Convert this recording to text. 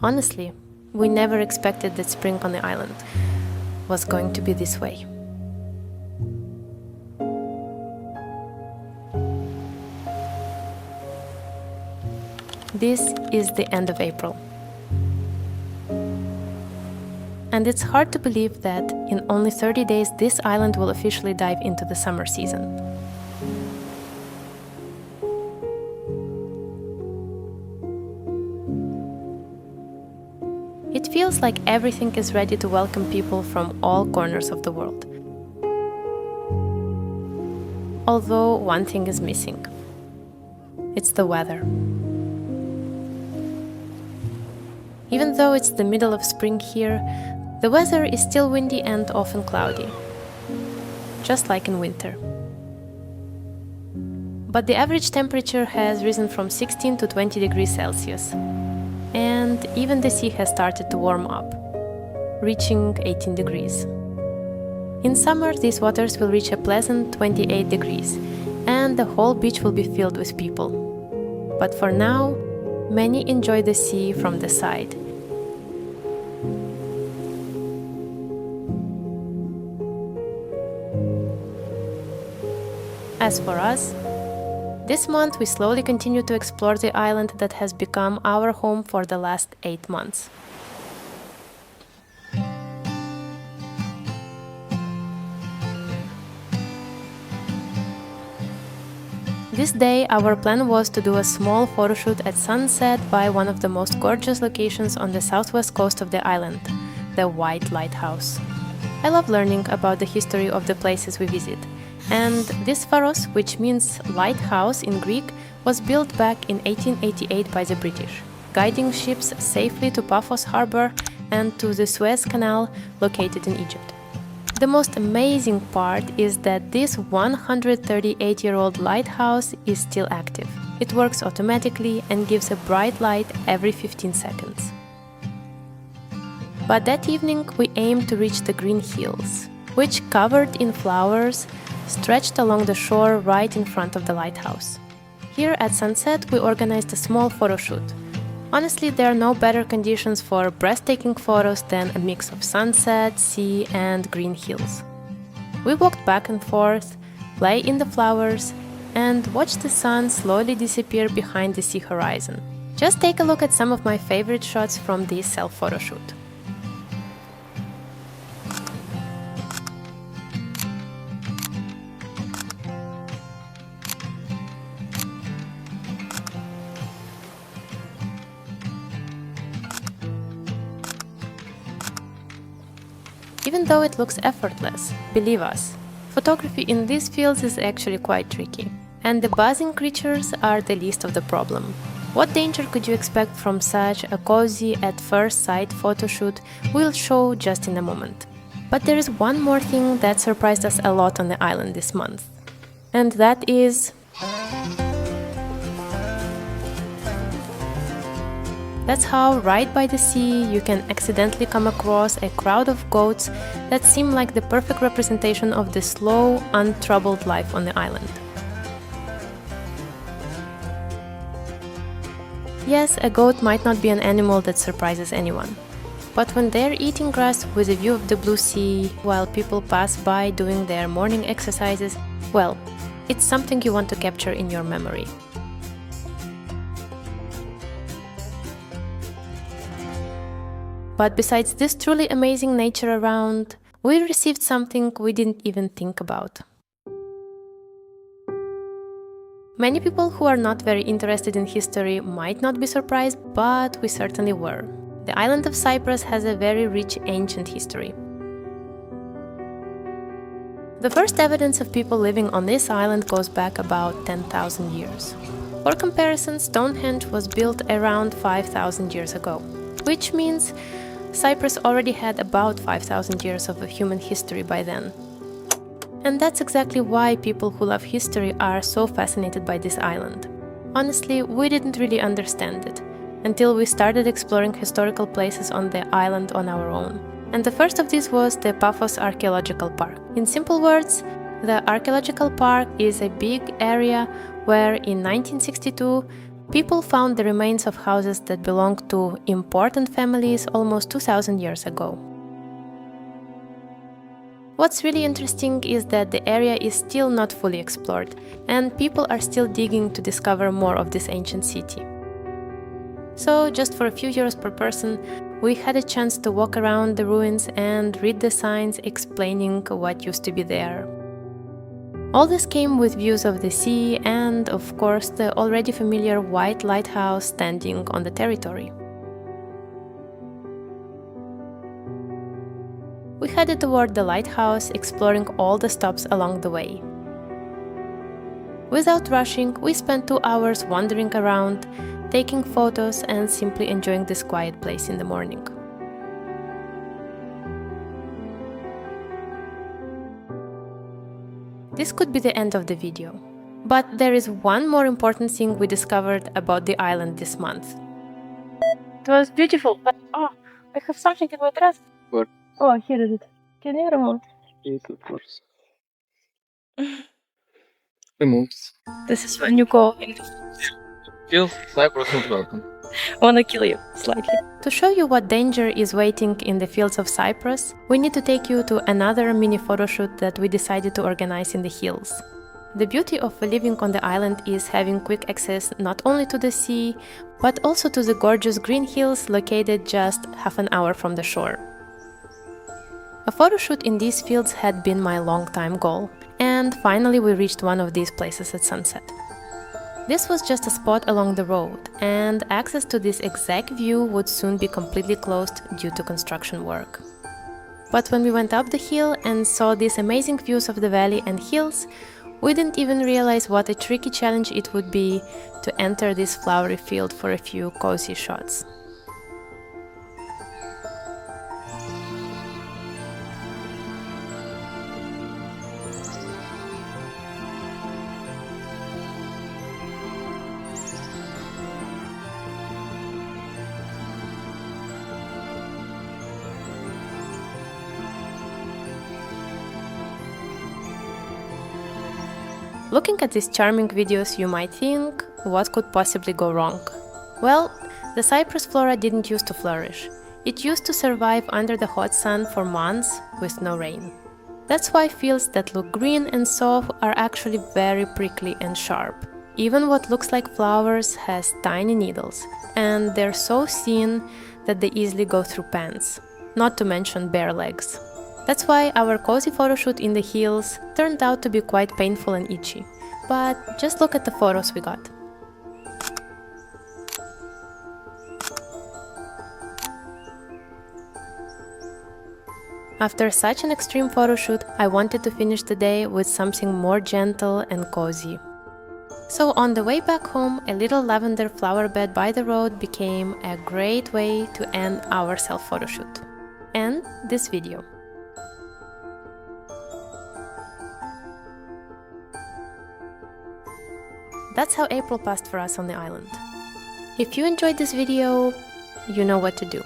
Honestly, we never expected that spring on the island was going to be this way. This is the end of April. And it's hard to believe that in only 30 days this island will officially dive into the summer season. It feels like everything is ready to welcome people from all corners of the world. Although one thing is missing. It's the weather. Even though it's the middle of spring here, the weather is still windy and often cloudy, just like in winter. But the average temperature has risen from 16 to 20 degrees Celsius, and even the sea has started to warm up, reaching 18 degrees. In summer, these waters will reach a pleasant 28 degrees, and the whole beach will be filled with people. But for now, many enjoy the sea from the side. As for us, this month we slowly continue to explore the island that has become our home for the last 8 months. This day, our plan was to do a small photoshoot at sunset by one of the most gorgeous locations on the southwest coast of the island, the White Lighthouse. I love learning about the history of the places we visit, and this Paphos, which means lighthouse in Greek, was built back in 1888 by the British, guiding ships safely to Paphos harbor and to the Suez Canal located in Egypt. The most amazing part is that this 138-year-old lighthouse is still active. It works automatically and gives a bright light every 15 seconds. But that evening we aimed to reach the green hills, which, covered in flowers, stretched along the shore right in front of the lighthouse. Here at sunset we organized a small photo shoot. Honestly, there are no better conditions for breathtaking photos than a mix of sunset, sea and green hills. We walked back and forth, lay in the flowers, and watched the sun slowly disappear behind the sea horizon. Just take a look at some of my favorite shots from this self-photo shoot. Even though it looks effortless, believe us, photography in these fields is actually quite tricky. And the buzzing creatures are the least of the problem. What danger could you expect from such a cozy, at first sight photo shoot? We'll show just in a moment. But there is one more thing that surprised us a lot on the island this month. And that is... That's how, right by the sea, you can accidentally come across a crowd of goats that seem like the perfect representation of the slow, untroubled life on the island. Yes, a goat might not be an animal that surprises anyone. But when they're eating grass with a view of the blue sea, while people pass by doing their morning exercises, well, it's something you want to capture in your memory. But besides this truly amazing nature around, we received something we didn't even think about. Many people who are not very interested in history might not be surprised, but we certainly were. The island of Cyprus has a very rich ancient history. The first evidence of people living on this island goes back about 10,000 years. For comparison, Stonehenge was built around 5,000 years ago, which means Cyprus already had about 5,000 years of human history by then. And that's exactly why people who love history are so fascinated by this island. Honestly, we didn't really understand it until we started exploring historical places on the island on our own. And the first of these was the Paphos Archaeological Park. In simple words, the Archaeological Park is a big area where in 1962 People found the remains of houses that belonged to important families almost 2000 years ago. What's really interesting is that the area is still not fully explored, and people are still digging to discover more of this ancient city. So, just for a few euros per person, we had a chance to walk around the ruins and read the signs explaining what used to be there. All this came with views of the sea and, of course, the already familiar white lighthouse standing on the territory. We headed toward the lighthouse, exploring all the stops along the way. Without rushing, we spent 2 hours wandering around, taking photos and simply enjoying this quiet place in the morning. This could be the end of the video, but there is one more important thing we discovered about the island this month. It was beautiful, but I have something in my dress. What? Oh, here is it. Can you remove it? Yes, of course. Removed. This is when you go and Feel Cyprus not welcome. wanna kill you slightly. To show you what danger is waiting in the fields of Cyprus, we need to take you to another mini photoshoot that we decided to organize in the hills. The beauty of living on the island is having quick access not only to the sea, but also to the gorgeous green hills located just half an hour from the shore. A photoshoot in these fields had been my long-time goal, and finally we reached one of these places at sunset. This was just a spot along the road, and access to this exact view would soon be completely closed due to construction work. But when we went up the hill and saw these amazing views of the valley and hills, we didn't even realize what a tricky challenge it would be to enter this flowery field for a few cozy shots. Looking at these charming videos, you might think, what could possibly go wrong? Well, the Cyprus flora didn't used to flourish. It used to survive under the hot sun for months with no rain. That's why fields that look green and soft are actually very prickly and sharp. Even what looks like flowers has tiny needles, and they're so thin that they easily go through pants, not to mention bare legs. That's why our cozy photoshoot in the hills turned out to be quite painful and itchy. But just look at the photos we got. After such an extreme photoshoot, I wanted to finish the day with something more gentle and cozy. So on the way back home, a little lavender flower bed by the road became a great way to end our self-photoshoot. And this video. That's how April passed for us on the island. If you enjoyed this video, you know what to do.